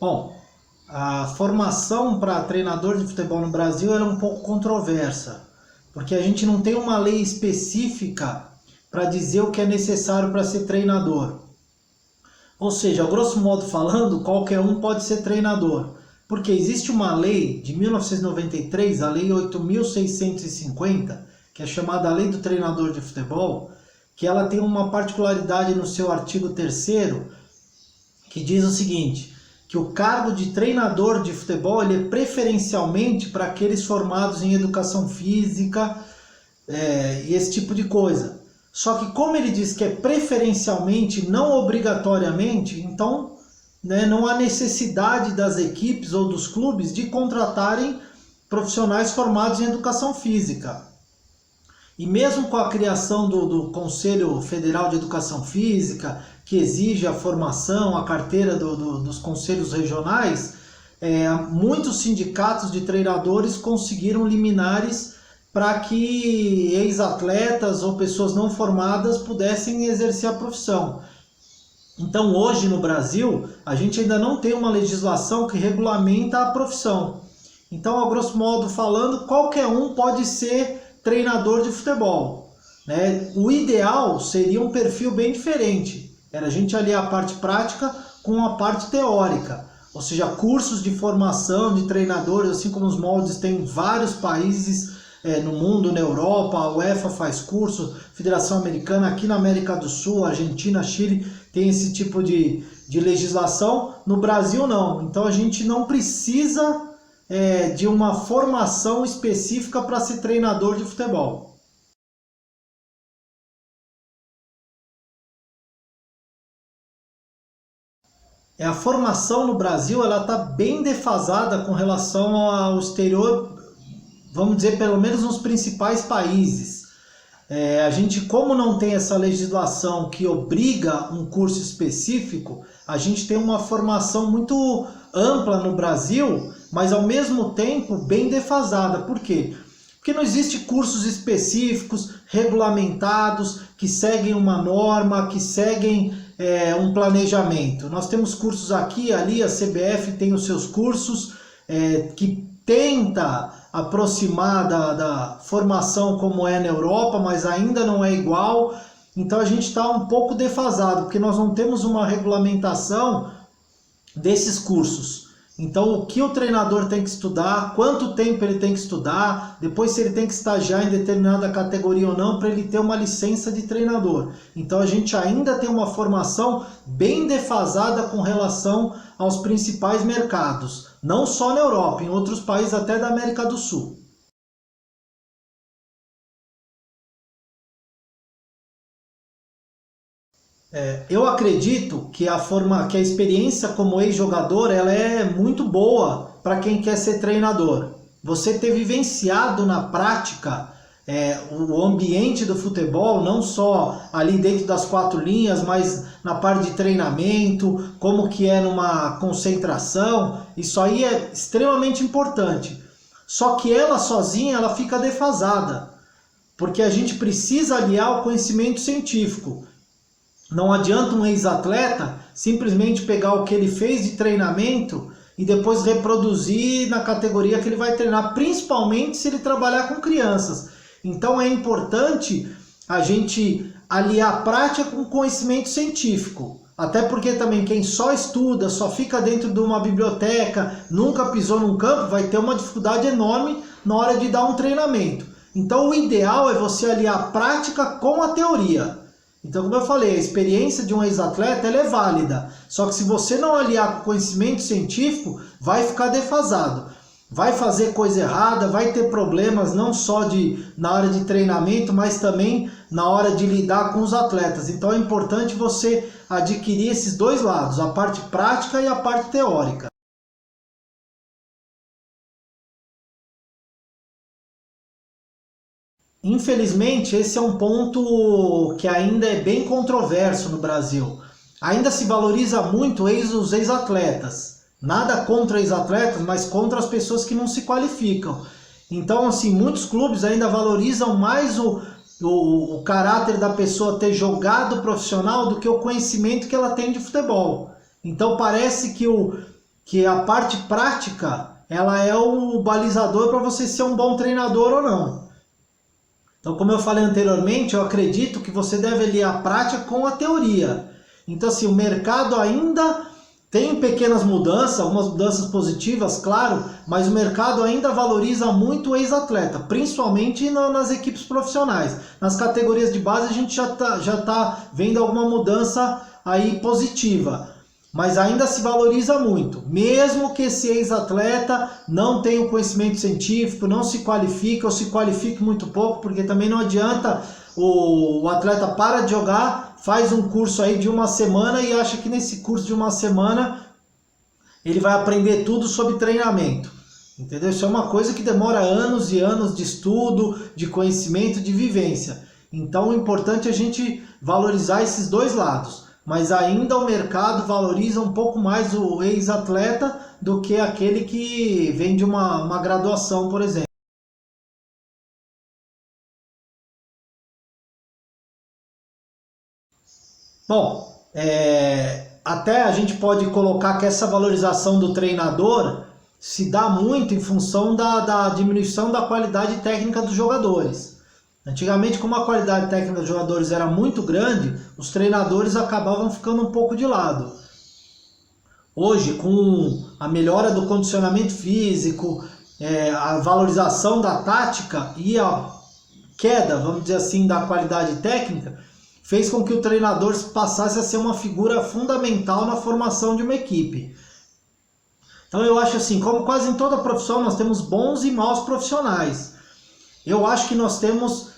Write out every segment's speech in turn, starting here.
Bom, a formação para treinador de futebol no Brasil é um pouco controversa, porque a gente não tem uma lei específica para dizer o que é necessário para ser treinador. Ou seja, grosso modo falando, qualquer um pode ser treinador, porque existe uma lei de 1993, a Lei 8.650, que é chamada Lei do Treinador de Futebol, que ela tem uma particularidade no seu artigo 3º, que diz o seguinte, que o cargo de treinador de futebol ele é preferencialmente para aqueles formados em educação física e esse tipo de coisa. Só que como ele diz que é preferencialmente, não obrigatoriamente, então não há necessidade das equipes ou dos clubes de contratarem profissionais formados em educação física. E mesmo com a criação do Conselho Federal de Educação Física, que exige a formação, a carteira dos conselhos regionais, muitos sindicatos de treinadores conseguiram liminares para que ex-atletas ou pessoas não formadas pudessem exercer a profissão. Então hoje no Brasil, a gente ainda não tem uma legislação que regulamenta a profissão. Então, a grosso modo falando, qualquer um pode ser treinador de futebol, né? O ideal seria um perfil bem diferente, era a gente aliar a parte prática com a parte teórica, ou seja, cursos de formação de treinadores, assim como os moldes tem em vários países no mundo, na Europa, a UEFA faz curso, Federação Americana, aqui na América do Sul, Argentina, Chile, tem esse tipo de legislação, no Brasil não, então a gente não precisa de uma formação específica para ser treinador de futebol. A formação no Brasil ela está bem defasada com relação ao exterior, vamos dizer, pelo menos nos principais países. A gente, como não tem essa legislação que obriga um curso específico, a gente tem uma formação muito ampla no Brasil, mas ao mesmo tempo bem defasada. Por quê? Porque não existe cursos específicos, regulamentados, que seguem uma norma, que seguem um planejamento. Nós temos cursos aqui e ali, a CBF tem os seus cursos que tenta aproximar da formação como é na Europa, mas ainda não é igual. Então a gente está um pouco defasado, porque nós não temos uma regulamentação desses cursos. Então o que o treinador tem que estudar, quanto tempo ele tem que estudar, depois se ele tem que estagiar em determinada categoria ou não, para ele ter uma licença de treinador. Então a gente ainda tem uma formação bem defasada com relação aos principais mercados, não só na Europa, em outros países até da América do Sul. Eu acredito que que a experiência como ex-jogador ela é muito boa para quem quer ser treinador. Você ter vivenciado na prática o ambiente do futebol, não só ali dentro das quatro linhas, mas na parte de treinamento, como que é numa concentração, isso aí é extremamente importante. Só que ela sozinha ela fica defasada, porque a gente precisa aliar o conhecimento científico. Não adianta um ex-atleta simplesmente pegar o que ele fez de treinamento e depois reproduzir na categoria que ele vai treinar, principalmente se ele trabalhar com crianças. Então é importante a gente aliar a prática com conhecimento científico. Até porque também quem só estuda, só fica dentro de uma biblioteca, nunca pisou num campo, vai ter uma dificuldade enorme na hora de dar um treinamento. Então o ideal é você aliar a prática com a teoria. Então, como eu falei, a experiência de um ex-atleta ela é válida, só que se você não aliar com conhecimento científico, vai ficar defasado. Vai fazer coisa errada, vai ter problemas não só na hora de treinamento, mas também na hora de lidar com os atletas. Então é importante você adquirir esses dois lados, a parte prática e a parte teórica. Infelizmente, esse é um ponto que ainda é bem controverso no Brasil. Ainda se valoriza muito os ex-atletas. Nada contra ex-atletas, mas contra as pessoas que não se qualificam. Então, assim, muitos clubes ainda valorizam mais o caráter da pessoa ter jogado profissional do que o conhecimento que ela tem de futebol. Então, parece que que a parte prática ela é o balizador para você ser um bom treinador ou não. Então, como eu falei anteriormente, eu acredito que você deve aliar a prática com a teoria. Então, assim, o mercado ainda tem pequenas mudanças, algumas mudanças positivas, claro, mas o mercado ainda valoriza muito o ex-atleta, principalmente nas equipes profissionais. Nas categorias de base a gente já tá vendo alguma mudança aí positiva, mas ainda se valoriza muito. Mesmo que esse ex-atleta não tenha o conhecimento científico, não se qualifique ou se qualifique muito pouco, porque também não adianta o atleta para de jogar, faz um curso aí de uma semana e acha que nesse curso de uma semana ele vai aprender tudo sobre treinamento. Entendeu? Isso é uma coisa que demora anos e anos de estudo, de conhecimento, de vivência. Então o importante é a gente valorizar esses dois lados. Mas ainda o mercado valoriza um pouco mais o ex-atleta do que aquele que vem de uma graduação, por exemplo. Bom, até a gente pode colocar que essa valorização do treinador se dá muito em função da diminuição da qualidade técnica dos jogadores. Antigamente, como a qualidade técnica dos jogadores era muito grande, os treinadores acabavam ficando um pouco de lado. Hoje, com a melhora do condicionamento físico, a valorização da tática e a queda, vamos dizer assim, da qualidade técnica, fez com que o treinador passasse a ser uma figura fundamental na formação de uma equipe. Então eu acho assim, como quase em toda profissão nós temos bons e maus profissionais. Eu acho que nós temos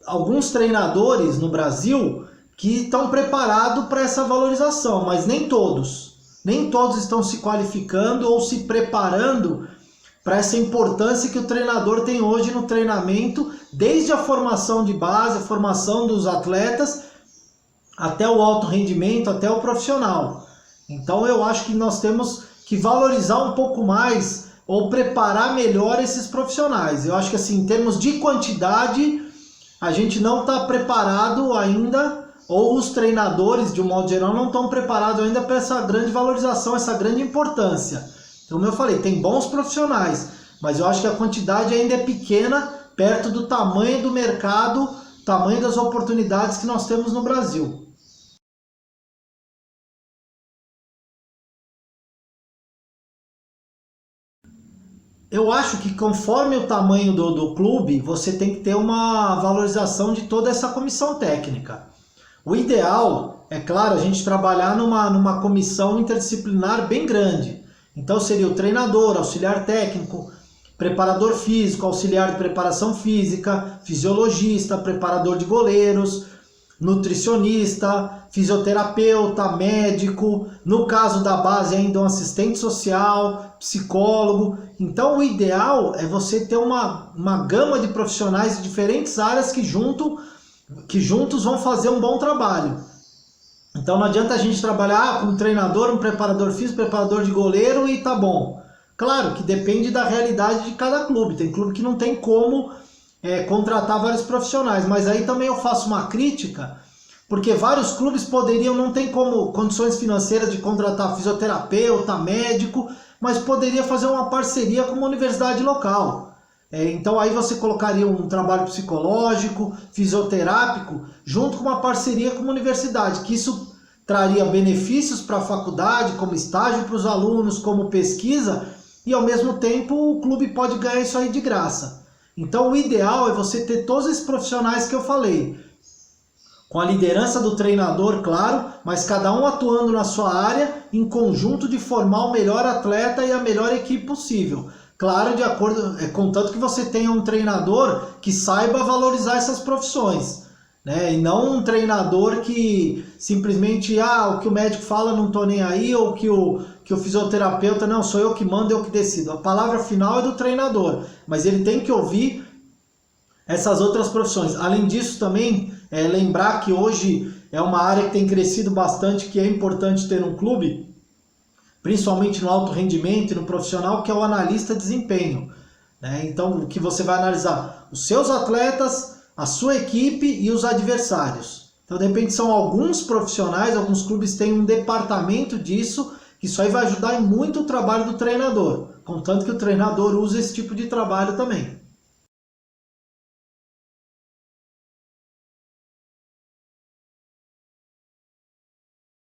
alguns treinadores no Brasil que estão preparados para essa valorização, mas nem todos. Nem todos estão se qualificando ou se preparando para essa importância que o treinador tem hoje no treinamento, desde a formação de base, a formação dos atletas, até o alto rendimento, até o profissional. Então eu acho que nós temos que valorizar um pouco mais ou preparar melhor esses profissionais. Eu acho que assim, em termos de quantidade, a gente não está preparado ainda, ou os treinadores, de um modo geral, não estão preparados ainda para essa grande valorização, essa grande importância. Então, como eu falei, tem bons profissionais, mas eu acho que a quantidade ainda é pequena, perto do tamanho do mercado, tamanho das oportunidades que nós temos no Brasil. Eu acho que conforme o tamanho do clube, você tem que ter uma valorização de toda essa comissão técnica. O ideal, é claro, a gente trabalhar numa comissão interdisciplinar bem grande. Então seria o treinador, auxiliar técnico, preparador físico, auxiliar de preparação física, fisiologista, preparador de goleiros, nutricionista, fisioterapeuta, médico, no caso da base ainda um assistente social, psicólogo. Então o ideal é você ter uma gama de profissionais de diferentes áreas que juntos vão fazer um bom trabalho. Então não adianta a gente trabalhar com um treinador, um preparador físico, preparador de goleiro e tá bom. Claro que depende da realidade de cada clube. Tem clube que não tem como contratar vários profissionais, mas aí também eu faço uma crítica, porque vários clubes poderiam, não tem como condições financeiras de contratar fisioterapeuta, médico, mas poderia fazer uma parceria com uma universidade local. Então aí você colocaria um trabalho psicológico, fisioterápico, junto com uma parceria com uma universidade, que isso traria benefícios para a faculdade, como estágio para os alunos, como pesquisa, e ao mesmo tempo o clube pode ganhar isso aí de graça. Então o ideal é você ter todos esses profissionais que eu falei, com a liderança do treinador, claro, mas cada um atuando na sua área, em conjunto de formar o melhor atleta e a melhor equipe possível. Claro, de acordo, contanto que você tenha um treinador que saiba valorizar essas profissões, né? E não um treinador que simplesmente, o que o médico fala não estou nem aí, ou que o fisioterapeuta, não, sou eu que mando, eu que decido. A palavra final é do treinador, mas ele tem que ouvir essas outras profissões. Além disso também, lembrar que hoje é uma área que tem crescido bastante, que é importante ter um clube, principalmente no alto rendimento e no profissional, que é o analista de desempenho, né? Então, que você vai analisar os seus atletas, a sua equipe e os adversários. Então, de repente, são alguns profissionais, alguns clubes têm um departamento disso, Isso aí vai ajudar muito o trabalho do treinador, contanto que o treinador use esse tipo de trabalho também.